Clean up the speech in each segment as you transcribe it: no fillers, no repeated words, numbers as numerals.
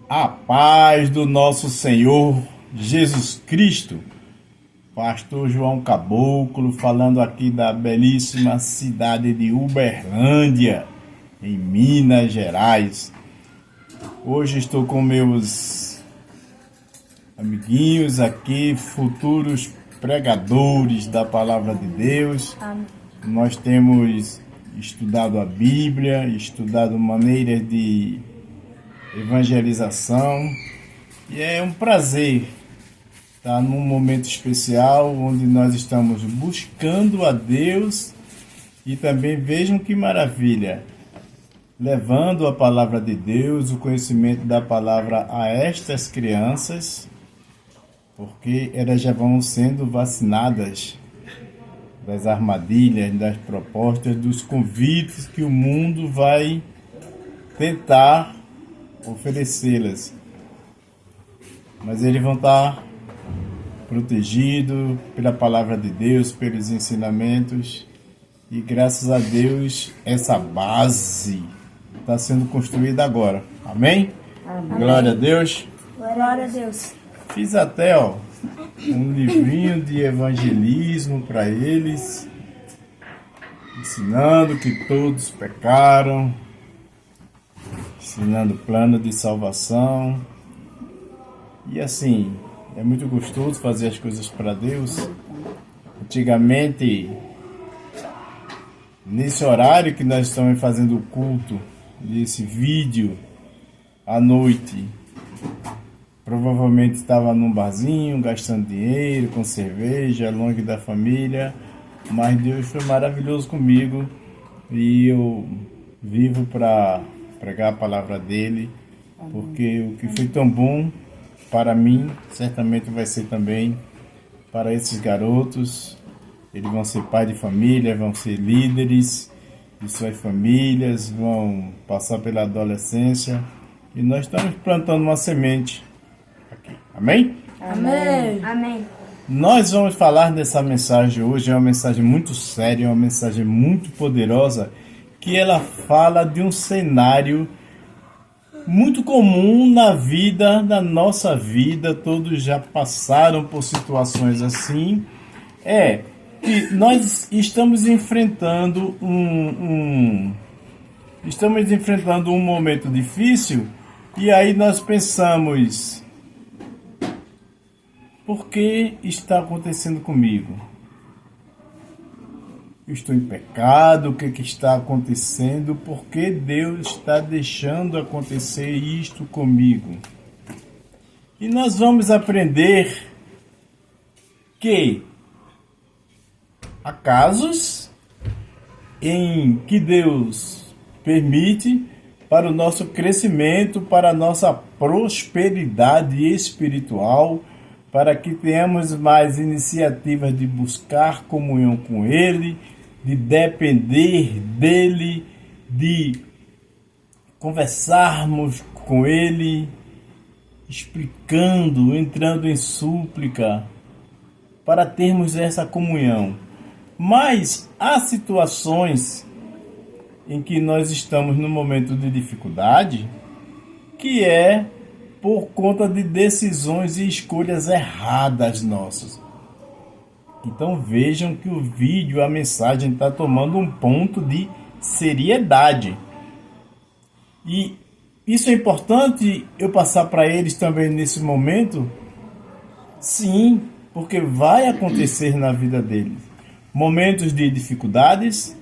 A paz do nosso Senhor Jesus Cristo. Pastor João Caboclo falando aqui da belíssima cidade de Uberlândia, em Minas Gerais. Hoje estou com meus amiguinhos aqui, futuros pregadores da Palavra de Deus. Nós temos estudado a Bíblia, estudado maneiras de evangelização, e é um prazer estar num momento especial onde nós estamos buscando a Deus e também vejam que maravilha, levando a palavra de Deus, o conhecimento da palavra a estas crianças, porque elas já vão sendo vacinadas das armadilhas, das propostas, dos convites que o mundo vai tentar oferecê-las. Mas eles vão estar protegidos pela palavra de Deus, pelos ensinamentos, e graças a Deus essa base está sendo construída agora. Amém? Amém. Glória a Deus. Glória a Deus. Fiz até um livrinho de evangelismo para eles, ensinando que todos pecaram, ensinando o plano de salvação. E assim, é muito gostoso fazer as coisas para Deus. Antigamente, nesse horário que nós estamos fazendo o culto, desse vídeo, à noite, provavelmente estava num barzinho, gastando dinheiro, com cerveja, longe da família. Mas Deus foi maravilhoso comigo e eu vivo para pregar a palavra dele, porque o que foi tão bom para mim, certamente vai ser também para esses garotos. Eles vão ser pais de família, vão ser líderes de suas famílias, vão passar pela adolescência, e nós estamos plantando uma semente aqui. Amém? Amém. Amém. Nós vamos falar dessa mensagem hoje, é uma mensagem muito séria, é uma mensagem muito poderosa, que ela fala de um cenário muito comum na vida, na nossa vida. Todos já passaram por situações assim. Que nós estamos enfrentando um momento difícil, e aí nós pensamos: por que está acontecendo comigo? Eu estou em pecado? O que está acontecendo? Por que Deus está deixando acontecer isto comigo? E nós vamos aprender que há casos em que Deus permite para o nosso crescimento, para a nossa prosperidade espiritual, para que tenhamos mais iniciativas de buscar comunhão com Ele, de depender dEle, de conversarmos com Ele, explicando, entrando em súplica, para termos essa comunhão. Mas há situações em que nós estamos num momento de dificuldade, que é por conta de decisões e escolhas erradas nossas. Então vejam que o vídeo, a mensagem está tomando um ponto de seriedade. E isso é importante eu passar para eles também nesse momento? Sim, porque vai acontecer na vida deles momentos de dificuldades,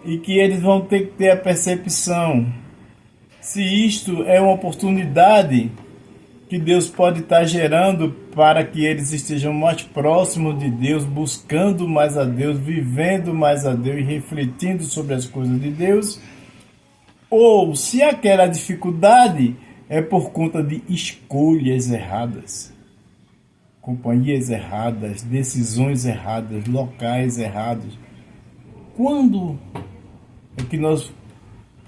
e que eles vão ter que ter a percepção se isto é uma oportunidade que Deus pode estar gerando para que eles estejam mais próximos de Deus, buscando mais a Deus, vivendo mais a Deus e refletindo sobre as coisas de Deus, ou se aquela dificuldade é por conta de escolhas erradas, companhias erradas, decisões erradas, locais errados. Quando é que nós,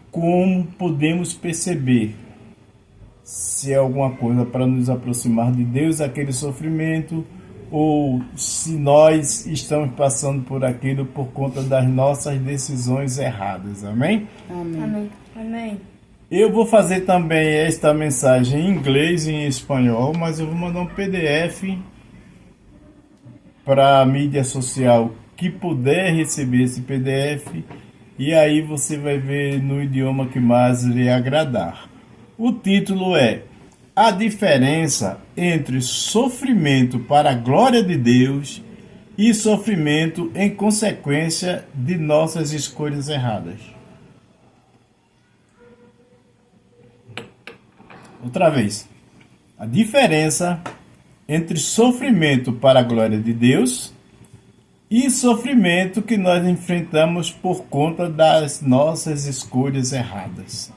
como podemos perceber se é alguma coisa para nos aproximar de Deus, aquele sofrimento, ou se nós estamos passando por aquilo por conta das nossas decisões erradas? Amém? Amém. Amém. Eu vou fazer também esta mensagem em inglês e em espanhol, mas eu vou mandar um PDF para a mídia social que puder receber esse PDF, e aí você vai ver no idioma que mais lhe agradar. O título é A Diferença entre Sofrimento para a Glória de Deus e Sofrimento em consequência de nossas escolhas erradas. Outra vez. A diferença entre sofrimento para a glória de Deus e sofrimento que nós enfrentamos por conta das nossas escolhas erradas.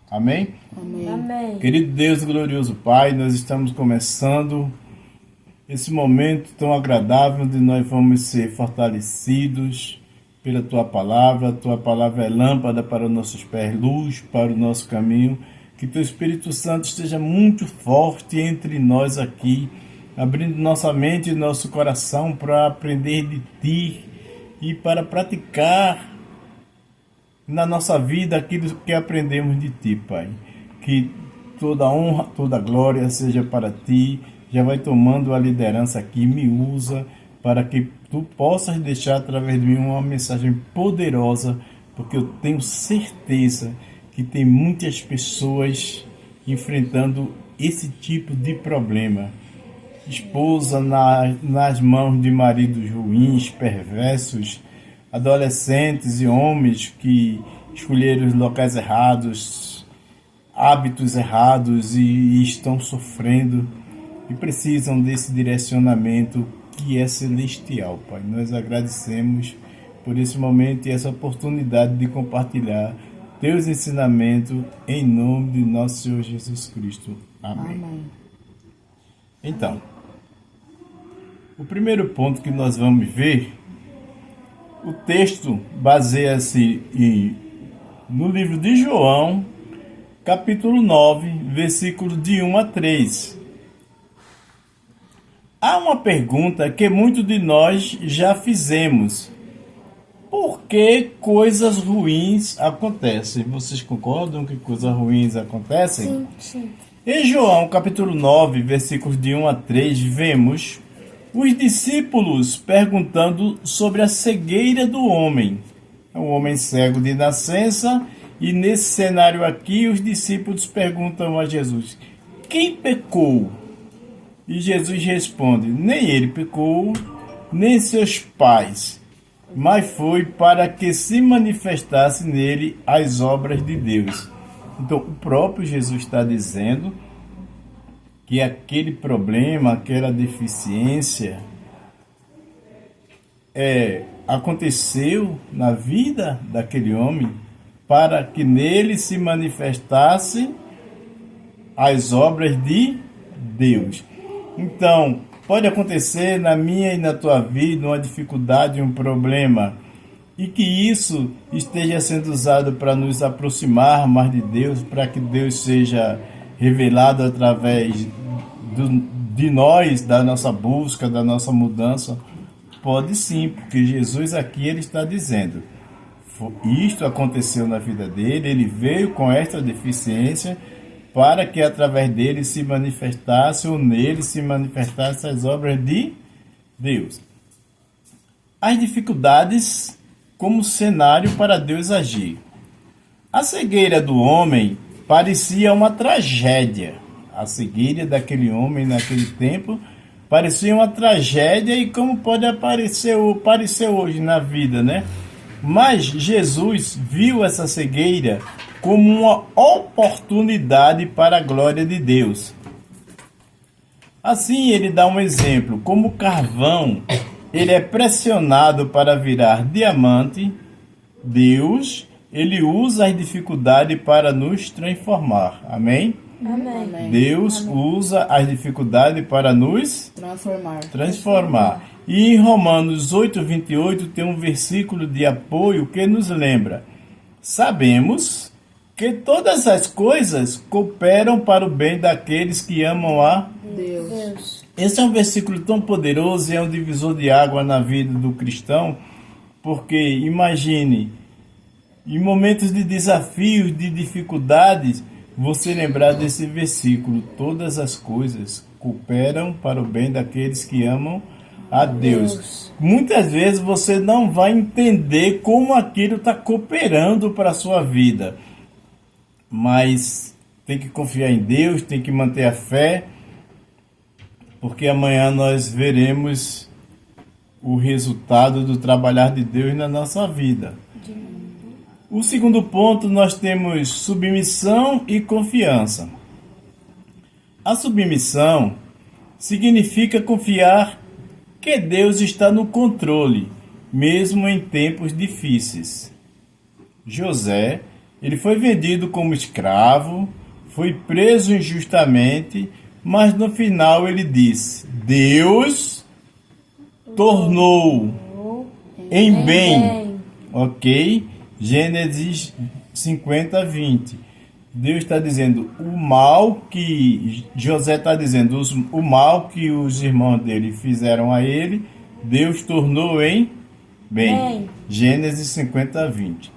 Amém? Amém. Querido Deus, glorioso Pai, nós estamos começando esse momento tão agradável onde nós vamos ser fortalecidos pela Tua Palavra. A Tua Palavra é lâmpada para os nossos pés, luz para o nosso caminho. Que Teu Espírito Santo esteja muito forte entre nós aqui, abrindo nossa mente e nosso coração para aprender de Ti e para praticar na nossa vida aquilo que aprendemos de Ti, Pai. Que toda honra, toda glória seja para Ti. Já vai tomando a liderança aqui, me usa para que Tu possas deixar através de mim uma mensagem poderosa, porque eu tenho certeza que tem muitas pessoas enfrentando esse tipo de problema. Esposa nas mãos de maridos ruins, perversos, adolescentes e homens que escolheram os locais errados, hábitos errados e estão sofrendo e precisam desse direcionamento que é celestial, Pai. Nós agradecemos por esse momento e essa oportunidade de compartilhar Teus ensinamentos em nome de nosso Senhor Jesus Cristo. Amém. Amém. Então, o primeiro ponto que nós vamos ver, o texto baseia-se no livro de João, capítulo 9, versículo de 1 a 3. Há uma pergunta que muitos de nós já fizemos. Por que coisas ruins acontecem? Vocês concordam que coisas ruins acontecem? Sim, sim. Em João, capítulo 9, versículos de 1 a 3, vemos os discípulos perguntando sobre a cegueira do homem. É um homem cego de nascença, e nesse cenário aqui, os discípulos perguntam a Jesus: quem pecou? E Jesus responde: nem ele pecou, nem seus pais, mas foi para que se manifestasse nele as obras de Deus. Então, o próprio Jesus está dizendo que aquele problema, aquela deficiência, aconteceu na vida daquele homem para que nele se manifestasse as obras de Deus. Então, pode acontecer na minha e na tua vida uma dificuldade, um problema, e que isso esteja sendo usado para nos aproximar mais de Deus, para que Deus seja revelado através de nós, da nossa busca, da nossa mudança. Pode sim, porque Jesus aqui ele está dizendo, isto aconteceu na vida dele, ele veio com esta deficiência para que através dele se manifestasse ou nele se manifestassem as obras de Deus. As dificuldades como cenário para Deus agir. A cegueira do homem parecia uma tragédia. A cegueira daquele homem naquele tempo parecia uma tragédia, e como pode parecer hoje na vida, né? Mas Jesus viu essa cegueira como uma oportunidade para a glória de Deus. Assim, ele dá um exemplo. Como carvão, ele é pressionado para virar diamante. Deus, ele usa as dificuldades para nos transformar. Amém? Amém. Deus usa as dificuldades para nos transformar. E em Romanos 8:28 tem um versículo de apoio que nos lembra: sabemos que todas as coisas cooperam para o bem daqueles que amam a Deus. Esse é um versículo tão poderoso e é um divisor de água na vida do cristão, porque imagine Em momentos de desafios, de dificuldades, você lembrar desse versículo: todas as coisas cooperam para o bem daqueles que amam a Deus. Muitas vezes você não vai entender como aquilo está cooperando para a sua vida, mas tem que confiar em Deus, tem que manter a fé, porque amanhã nós veremos o resultado do trabalhar de Deus na nossa vida. O segundo ponto, nós temos submissão e confiança. A submissão significa confiar que Deus está no controle, mesmo em tempos difíceis. José, ele foi vendido como escravo, foi preso injustamente, mas no final ele disse: Deus tornou em bem. Ok? Gênesis 50, 20. Deus está dizendo o mal que José está dizendo, o mal que os irmãos dele fizeram a ele, Deus tornou em bem. Gênesis 50, 20.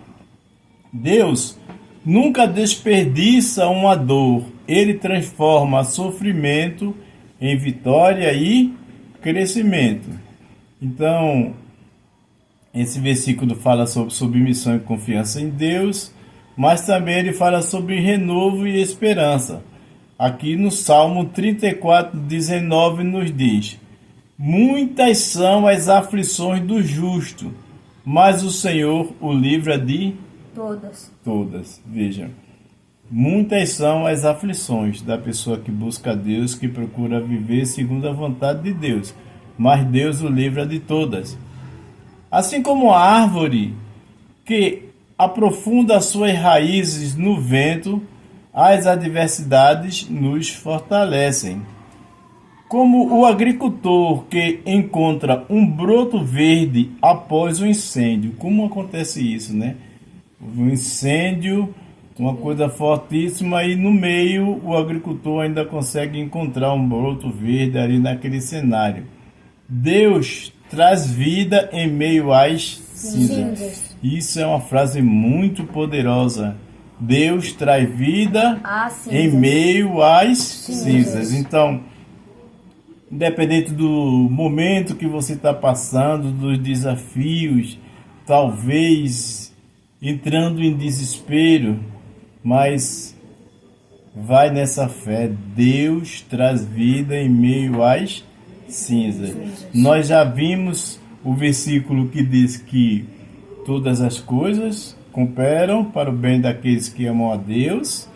Deus nunca desperdiça uma dor. Ele transforma sofrimento em vitória e crescimento. Então, esse versículo fala sobre submissão e confiança em Deus, mas também ele fala sobre renovo e esperança. Aqui no Salmo 34, 19 nos diz: muitas são as aflições do justo, mas o Senhor o livra de todas. Veja, muitas são as aflições da pessoa que busca Deus, que procura viver segundo a vontade de Deus, mas Deus o livra de todas. Assim como a árvore que aprofunda suas raízes no vento, as adversidades nos fortalecem. Como o agricultor que encontra um broto verde após o incêndio. Como acontece isso, né? Um incêndio, uma coisa fortíssima, e no meio o agricultor ainda consegue encontrar um broto verde ali naquele cenário. Deus traz vida em meio às cinzas. Isso é uma frase muito poderosa. Deus traz vida em meio às cinzas. Então, independente do momento que você está passando, dos desafios, talvez entrando em desespero, mas vai nessa fé. Deus traz vida em meio às cinzas. Nós já vimos o versículo que diz que todas as coisas cooperam para o bem daqueles que amam a Deus,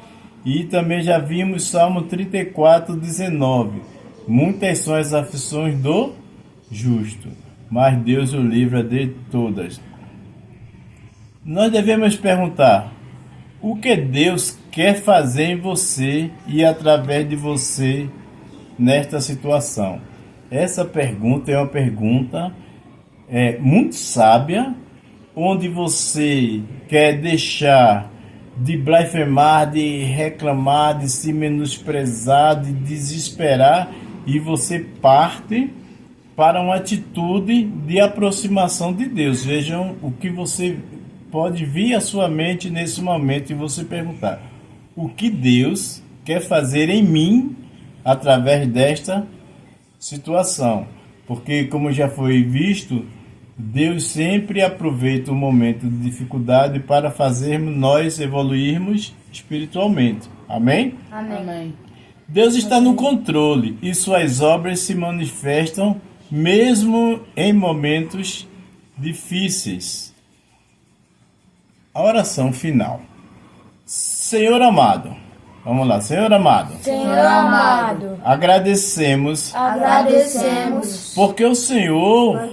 e também já vimos Salmo 34, 19. Muitas são as aflições do justo, mas Deus o livra de todas. Nós devemos perguntar: o que Deus quer fazer em você e através de você nesta situação? Essa pergunta é uma pergunta muito sábia, onde você quer deixar de blasfemar, de reclamar, de se menosprezar, de desesperar, e você parte para uma atitude de aproximação de Deus. Vejam o que você pode vir à sua mente nesse momento e você perguntar: o que Deus quer fazer em mim através desta situação? Porque, como já foi visto, Deus sempre aproveita o momento de dificuldade para fazermos nós evoluirmos espiritualmente. Amém? Amém. Deus está no controle e suas obras se manifestam mesmo em momentos difíceis. A oração final. Senhor amado, vamos lá, Senhor amado. Senhor amado, Agradecemos porque o Senhor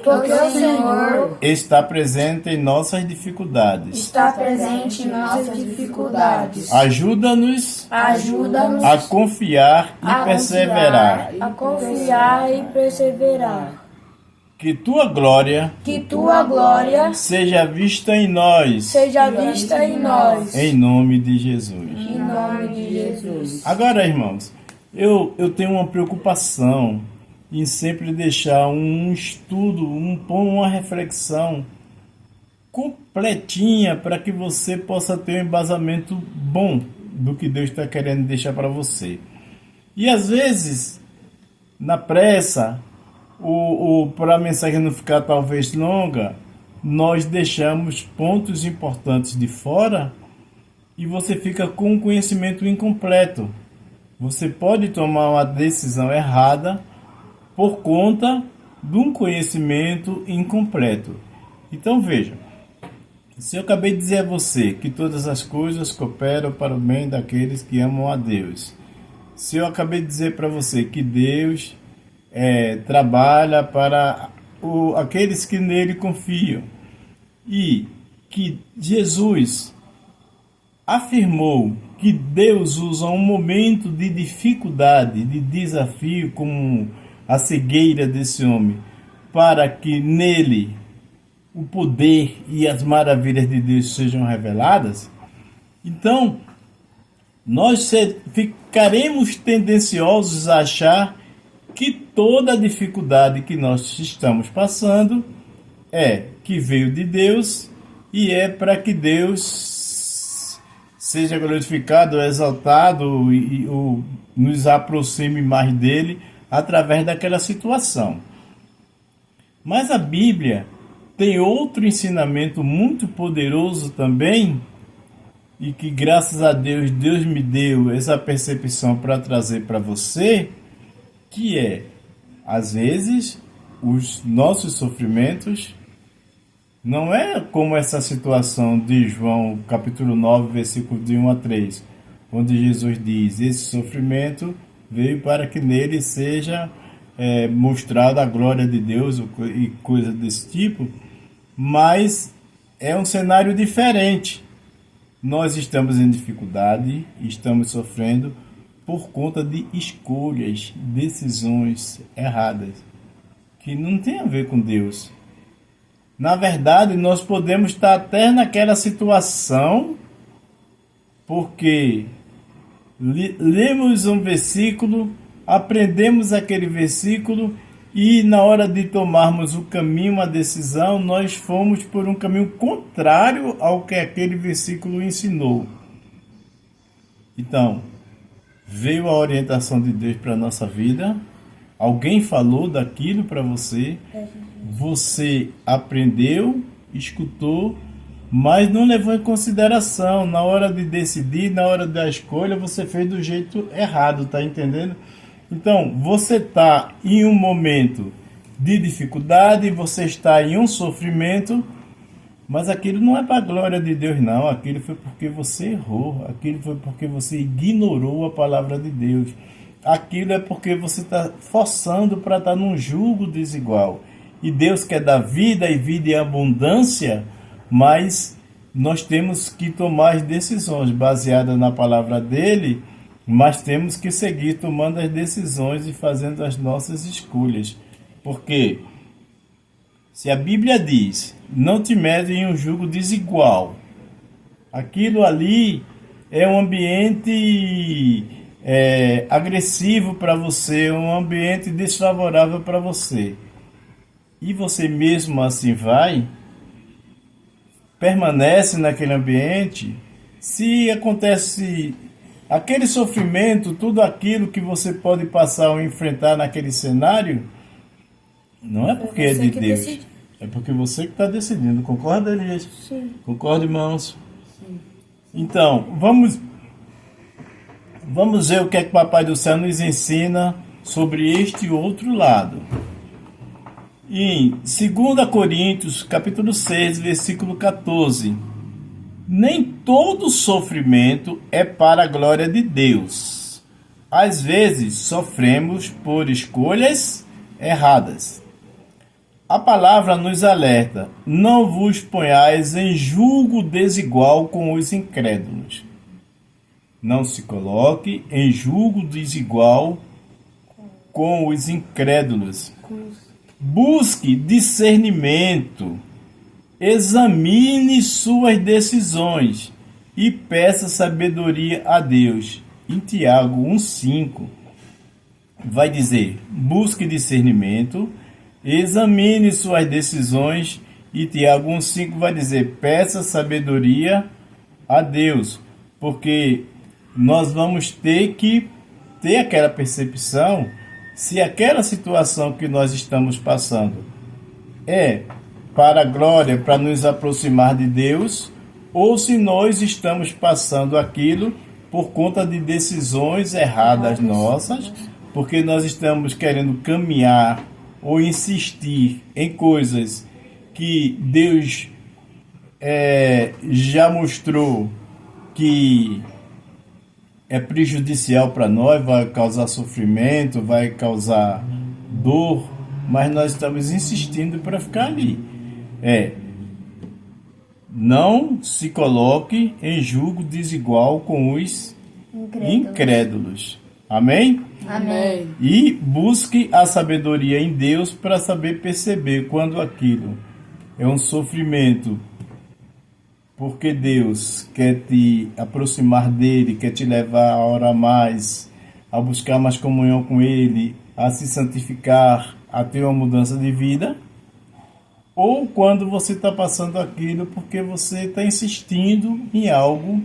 está presente em nossas dificuldades. está presente em nossas dificuldades. Ajuda-nos Ajuda-nos a confiar e perseverar. a confiar e perseverar. Que tua glória Que tua glória seja vista em nós, seja vista em nós. em nome de Jesus. Em nome de Jesus. Agora, irmãos, eu tenho uma preocupação em sempre deixar um estudo, uma reflexão completinha para que você possa ter um embasamento bom do que Deus está querendo deixar para você. E às vezes, na pressa, para a mensagem não ficar talvez longa, nós deixamos pontos importantes de fora e você fica com um conhecimento incompleto. Você pode tomar uma decisão errada por conta de um conhecimento incompleto. Então veja, se eu acabei de dizer a você que todas as coisas cooperam para o bem daqueles que amam a Deus, se eu acabei de dizer para você que Deus trabalha para aqueles que nele confiam, e que Jesus afirmou que Deus usa um momento de dificuldade, de desafio, como a cegueira desse homem, para que nele o poder e as maravilhas de Deus sejam reveladas, então nós ficaremos tendenciosos a achar que toda a dificuldade que nós estamos passando que veio de Deus e é para que Deus seja glorificado, exaltado e nos aproxime mais dele através daquela situação. Mas a Bíblia tem outro ensinamento muito poderoso também, e que graças a Deus, Deus me deu essa percepção para trazer para você, que às vezes, os nossos sofrimentos não é como essa situação de João capítulo 9, versículo de 1 a 3, onde Jesus diz: esse sofrimento veio para que nele seja mostrada a glória de Deus e coisa desse tipo, mas é um cenário diferente. Nós estamos em dificuldade, estamos sofrendo por conta de escolhas, decisões erradas, que não tem a ver com Deus. Na verdade, nós podemos estar até naquela situação porque lemos um versículo, aprendemos aquele versículo e na hora de tomarmos o caminho, a decisão, nós fomos por um caminho contrário ao que aquele versículo ensinou. Então, veio a orientação de Deus para a nossa vida, alguém falou daquilo para você, você aprendeu, escutou, mas não levou em consideração. Na hora de decidir, na hora da escolha, você fez do jeito errado, tá entendendo? Então, você está em um momento de dificuldade, você está em um sofrimento, mas aquilo não é para a glória de Deus, não. Aquilo foi porque você errou, aquilo foi porque você ignorou a palavra de Deus. Aquilo é porque você está forçando para estar num jugo desigual. E Deus quer dar vida e vida em abundância, mas nós temos que tomar as decisões baseadas na palavra dele, mas temos que seguir tomando as decisões e fazendo as nossas escolhas. Porque se a Bíblia diz, não te mede em um jugo desigual, aquilo ali é um ambiente agressivo para você, um ambiente desfavorável para você. E você mesmo assim permanece naquele ambiente. Se acontece aquele sofrimento, tudo aquilo que você pode passar ou enfrentar naquele cenário, não é porque é de Deus, é porque você que está decidindo. Concorda, Elias? Sim. Concorda, irmãos? Sim. Então, vamos ver o que é que o Papai do Céu nos ensina sobre este outro lado. Em 2 Coríntios, capítulo 6, versículo 14. Nem todo sofrimento é para a glória de Deus. Às vezes sofremos por escolhas erradas. A palavra nos alerta: não vos ponhais em julgo desigual com os incrédulos. Não se coloque em julgo desigual com os incrédulos. Busque discernimento, examine suas decisões e peça sabedoria a Deus. Em Tiago 1,5 vai dizer: busque discernimento, examine suas decisões E Tiago 1,5 vai dizer: peça sabedoria a Deus, porque nós vamos ter que ter aquela percepção se aquela situação que nós estamos passando é para a glória, para nos aproximar de Deus, ou se nós estamos passando aquilo por conta de decisões erradas nossas, porque nós estamos querendo caminhar ou insistir em coisas que Deus já mostrou que é prejudicial para nós, vai causar sofrimento, vai causar dor, mas nós estamos insistindo para ficar ali. Não se coloque em julgo desigual com os incrédulos. Amém? Amém. E busque a sabedoria em Deus para saber perceber quando aquilo é um sofrimento, porque Deus quer te aproximar dele, quer te levar a orar mais, a buscar mais comunhão com ele, a se santificar, a ter uma mudança de vida, ou quando você está passando aquilo porque você está insistindo em algo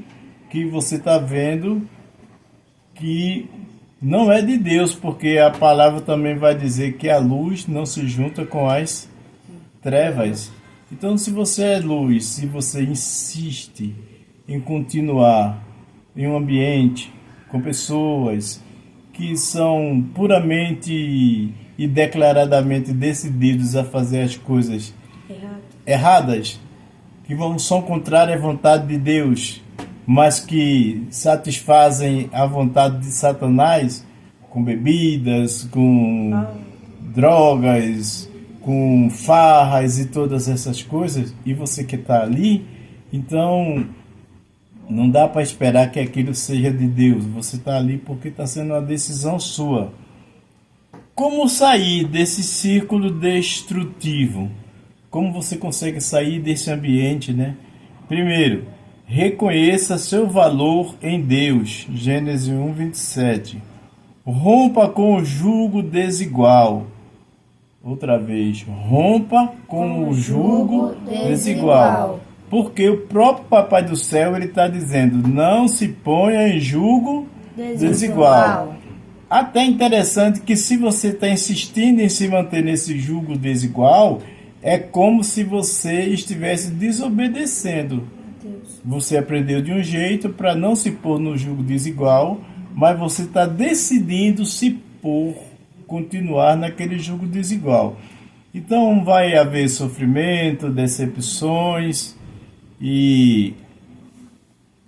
que você está vendo que não é de Deus, porque a palavra também vai dizer que a luz não se junta com as trevas. Então, se você é luz, se você insiste em continuar em um ambiente com pessoas que são puramente e declaradamente decididos a fazer as coisas erradas, que são contrárias à vontade de Deus, mas que satisfazem a vontade de Satanás com bebidas, com drogas, com farras e todas essas coisas, e você que está ali, então não dá para esperar que aquilo seja de Deus. Você está ali porque está sendo uma decisão sua. Como sair desse círculo destrutivo? Como você consegue sair desse ambiente, né? Primeiro, reconheça seu valor em Deus. Gênesis 1:27. Rompa com o jugo desigual. Outra vez, rompa com o jugo desigual. Porque o próprio Papai do Céu ele está dizendo: não se ponha em jugo desigual. Até interessante que se você está insistindo em se manter nesse jugo desigual, é como se você estivesse desobedecendo. Você aprendeu de um jeito para não se pôr no jugo desigual, mas você está decidindo se pôr, continuar naquele jugo desigual. Então vai haver sofrimento, decepções, e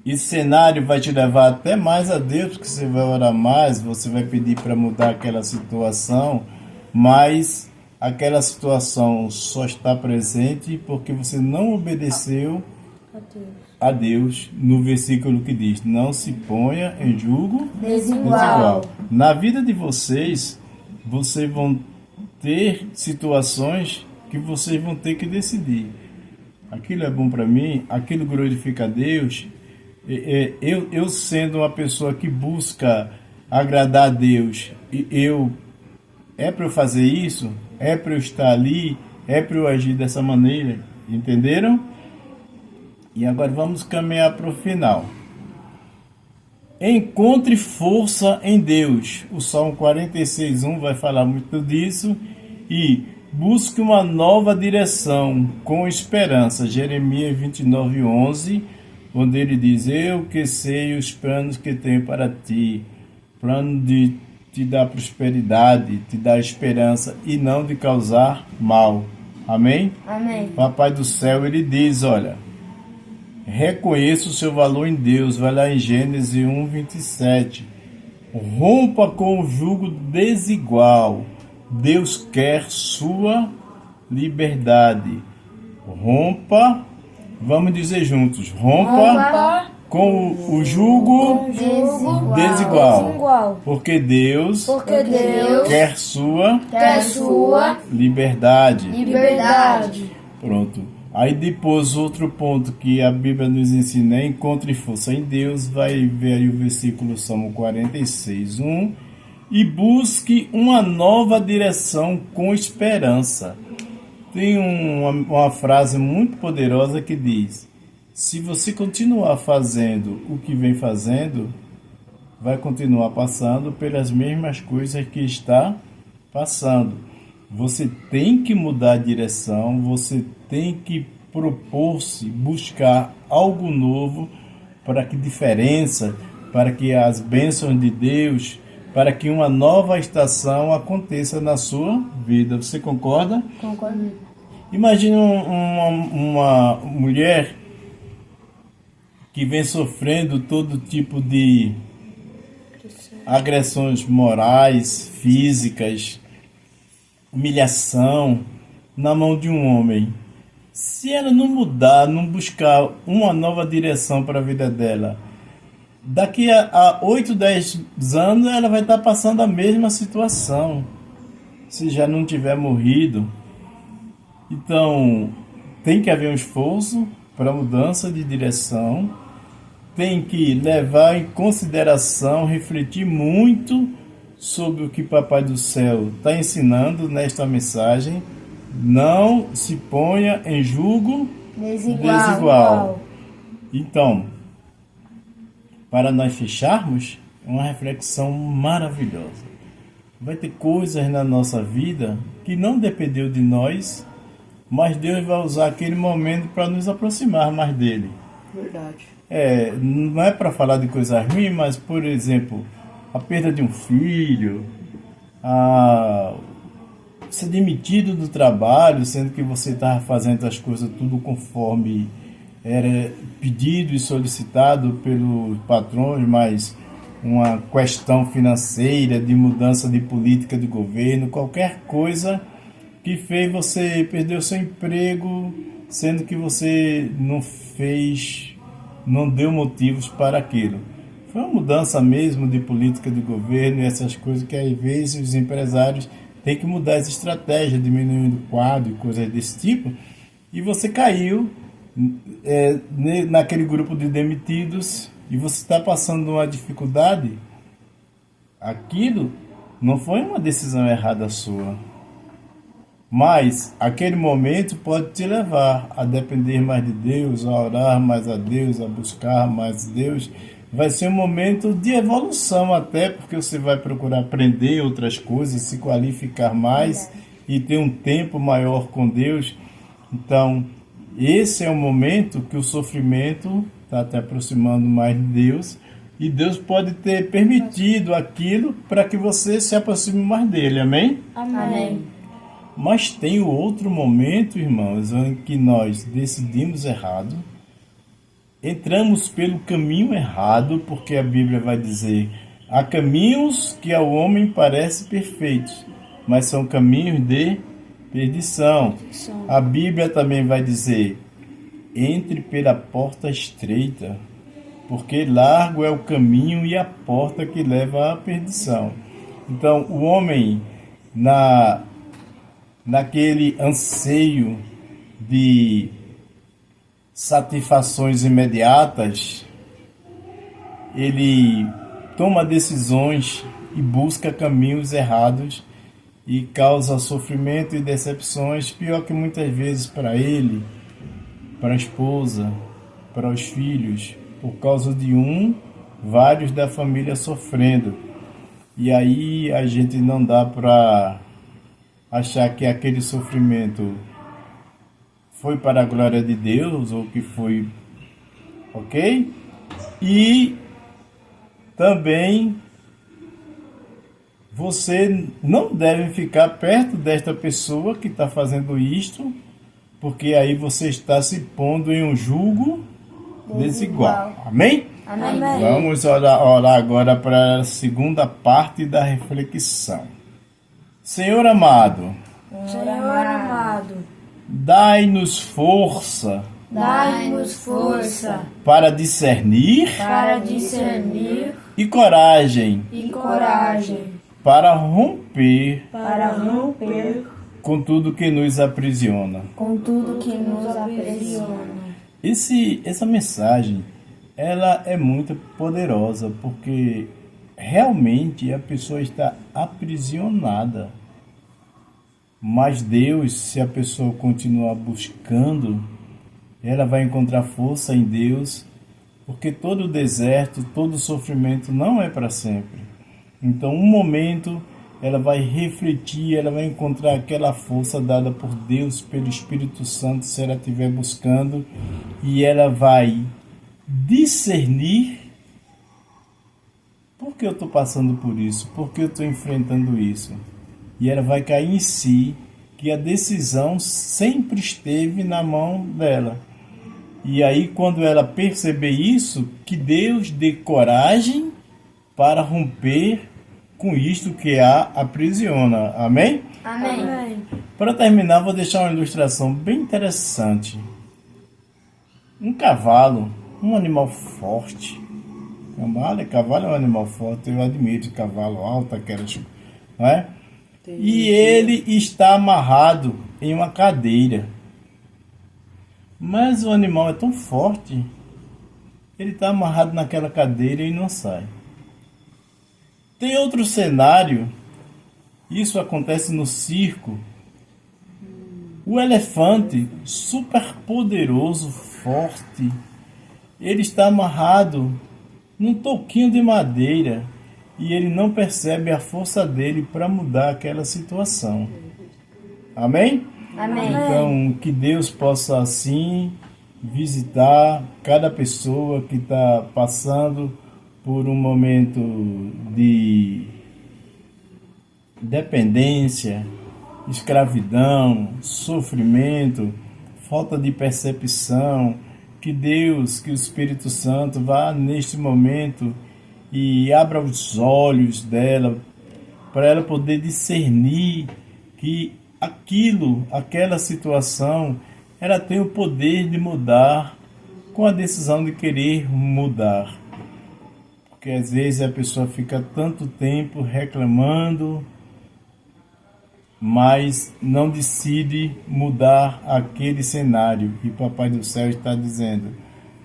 esse cenário vai te levar até mais a Deus, porque você vai orar mais, você vai pedir para mudar aquela situação, mas aquela situação só está presente porque você não obedeceu a Deus no versículo que diz: não se ponha em jugo desigual. Na vida de vocês vão ter situações que vocês vão ter que decidir. Aquilo é bom para mim, aquilo glorifica a Deus. Eu sendo uma pessoa que busca agradar a Deus, é para eu fazer isso? É para eu estar ali? É para eu agir dessa maneira? Entenderam? E agora vamos caminhar para o final. Encontre força em Deus. O Salmo 46:1 vai falar muito disso. E busque uma nova direção com esperança. Jeremias 29:11, onde ele diz: eu que sei os planos que tenho para ti, plano de te dar prosperidade, te dar esperança e não de causar mal. Amém? Amém. Papai do Céu, ele diz, olha, reconheça o seu valor em Deus. Vai lá em Gênesis 1:27. Rompa com o jugo desigual. Deus quer sua liberdade. Rompa, vamos dizer juntos, rompa com o jugo desigual. Porque Deus quer sua liberdade. Pronto. Aí depois outro ponto que a Bíblia nos ensina é: encontre força em Deus. Vai ver aí o versículo Salmo 46:1. E busque uma nova direção com esperança. Tem uma frase muito poderosa que diz: se você continuar fazendo o que vem fazendo, vai continuar passando pelas mesmas coisas que está passando. Você tem que mudar a direção, você tem que propor-se, buscar algo novo para que diferença, para que as bênçãos de Deus, para que uma nova estação aconteça na sua vida. Você concorda? Concordo. Imagine uma mulher que vem sofrendo todo tipo de agressões morais, físicas, humilhação na mão de um homem. Se ela não mudar, não buscar uma nova direção para a vida dela, daqui a 8, 10 anos ela vai estar passando a mesma situação, se já não tiver morrido. Então, tem que haver um esforço para mudança de direção, tem que levar em consideração, refletir muito sobre o que Papai do Céu está ensinando nesta mensagem. Não se ponha em julgo desigual. Então, para nós fecharmos, é uma reflexão maravilhosa. Vai ter coisas na nossa vida que não dependeu de nós, mas Deus vai usar aquele momento para nos aproximar mais dele. Verdade. Não é para falar de coisas ruins, mas, por exemplo, a perda de um filho, ser demitido do trabalho, sendo que você estava fazendo as coisas tudo conforme era pedido e solicitado pelos patrões, mas uma questão financeira, de mudança de política de governo, qualquer coisa que fez você perder o seu emprego, sendo que você não deu motivos para aquilo. Foi uma mudança mesmo de política de governo e essas coisas que às vezes os empresários têm que mudar as estratégias, diminuindo o quadro e coisas desse tipo, e você caiu naquele grupo de demitidos e você está passando uma dificuldade. Aquilo não foi uma decisão errada sua, mas aquele momento pode te levar a depender mais de Deus, a orar mais a Deus, a buscar mais Deus. Vai ser um momento de evolução até, porque você vai procurar aprender outras coisas, se qualificar mais e ter um tempo maior com Deus. Então, esse é o momento que o sofrimento está te aproximando mais de Deus, e Deus pode ter permitido aquilo para que você se aproxime mais dele. Amém? Amém. Mas tem o outro momento, irmãos, em que nós decidimos errado, entramos pelo caminho errado, porque a Bíblia vai dizer: há caminhos que ao homem parecem perfeitos, mas são caminhos de perdição. A Bíblia também vai dizer: entre pela porta estreita, porque largo é o caminho e a porta que leva à perdição. Então, o homem, naquele anseio de satisfações imediatas, ele toma decisões e busca caminhos errados e causa sofrimento e decepções, pior que muitas vezes para ele, para a esposa, para os filhos, por causa de vários da família sofrendo. E aí a gente não dá para achar que aquele sofrimento foi para a glória de Deus ou que foi, ok? E também você não deve ficar perto desta pessoa que está fazendo isto, porque aí você está se pondo em um julgo desigual. Amém? Amém. Vamos orar agora para a segunda parte da reflexão. Senhor amado, dai-nos força para discernir e coragem para romper com tudo que nos aprisiona. Essa mensagem, ela é muito poderosa, porque realmente a pessoa está aprisionada. Mas Deus, se a pessoa continuar buscando, ela vai encontrar força em Deus, porque todo deserto, todo sofrimento não é para sempre. Então, um momento, ela vai refletir, ela vai encontrar aquela força dada por Deus, pelo Espírito Santo, se ela estiver buscando, e ela vai discernir: por que eu estou passando por isso? Por que eu estou enfrentando isso? E ela vai cair em si, que a decisão sempre esteve na mão dela. E aí, quando ela perceber isso, que Deus dê coragem para romper com isto que a aprisiona. Amém? Amém. Para terminar, vou deixar uma ilustração bem interessante. Um cavalo, um animal forte. Cavalo é um animal forte, eu admiro cavalo alto, aquelas, não é? E ele está amarrado em uma cadeira. Mas o animal é tão forte, ele está amarrado naquela cadeira e não sai. Tem outro cenário, isso acontece no circo. O elefante, super poderoso, forte, ele está amarrado num toquinho de madeira e ele não percebe a força dele para mudar aquela situação. Amém? Amém. Então, que Deus possa assim visitar cada pessoa que está passando por um momento de dependência, escravidão, sofrimento, falta de percepção. Que Deus, que o Espírito Santo vá neste momento e abra os olhos dela para ela poder discernir que aquela situação, ela tem o poder de mudar com a decisão de querer mudar. Porque às vezes a pessoa fica tanto tempo reclamando, mas não decide mudar aquele cenário. E Papai do Céu está dizendo: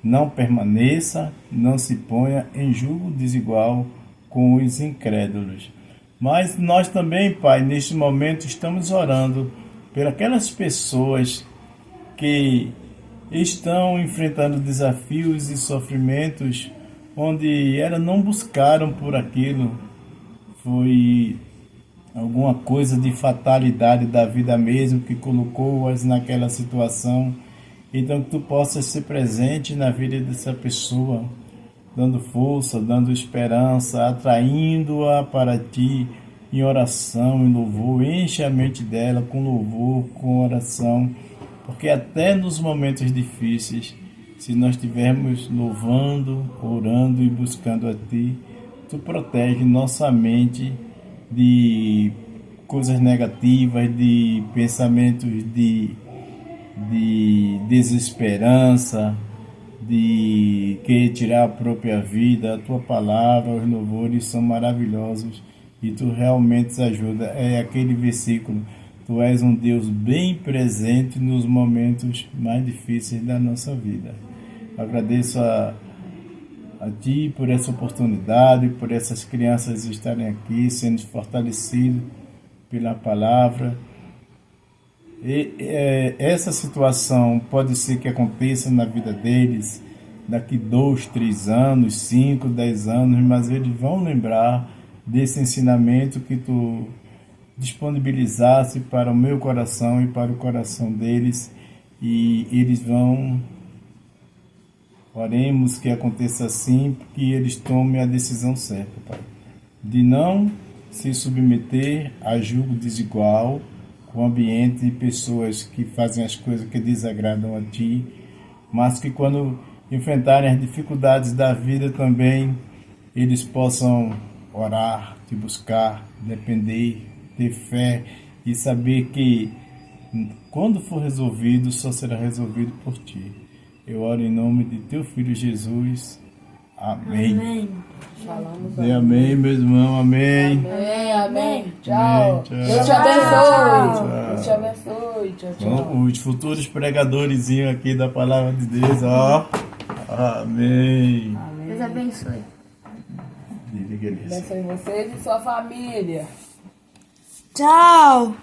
não permaneça, não se ponha em julgo desigual com os incrédulos. Mas nós também, Pai, neste momento estamos orando por aquelas pessoas que estão enfrentando desafios e sofrimentos onde elas não buscaram por aquilo. Foi alguma coisa de fatalidade da vida mesmo que colocou-as naquela situação. Então que tu possas ser presente na vida dessa pessoa, dando força, dando esperança, atraindo-a para ti em oração, em louvor. Enche a mente dela com louvor, com oração, porque até nos momentos difíceis, se nós estivermos louvando, orando e buscando a ti, tu protege nossa mente de coisas negativas, de pensamentos de desesperança, de querer tirar a própria vida. A tua palavra, os louvores são maravilhosos e tu realmente ajuda. É aquele versículo: tu és um Deus bem presente nos momentos mais difíceis da nossa vida. Agradeço a ti por essa oportunidade, por essas crianças estarem aqui, sendo fortalecidos pela palavra. Essa situação pode ser que aconteça na vida deles daqui 2, 3 anos, 5, 10 anos, mas eles vão lembrar desse ensinamento que tu disponibilizasse para o meu coração e para o coração deles, e eles vão... Oremos que aconteça assim, que eles tomem a decisão certa, Pai, de não se submeter a julgo desigual com o ambiente e pessoas que fazem as coisas que desagradam a Ti, mas que quando enfrentarem as dificuldades da vida também, eles possam orar, Te buscar, depender, ter fé e saber que quando for resolvido, só será resolvido por Ti. Eu oro em nome de Teu Filho Jesus. Amém. Amém. Falamos Amém, meu irmão. Amém. Amém, amém. Tchau. Tchau. Deus te abençoe. Tchau. Deus te abençoe. Tchau, tchau. Os futuros pregadores aqui da palavra de Deus, ó. Amém. Deus abençoe. Diga, Elias. Abençoe vocês e sua família. Tchau.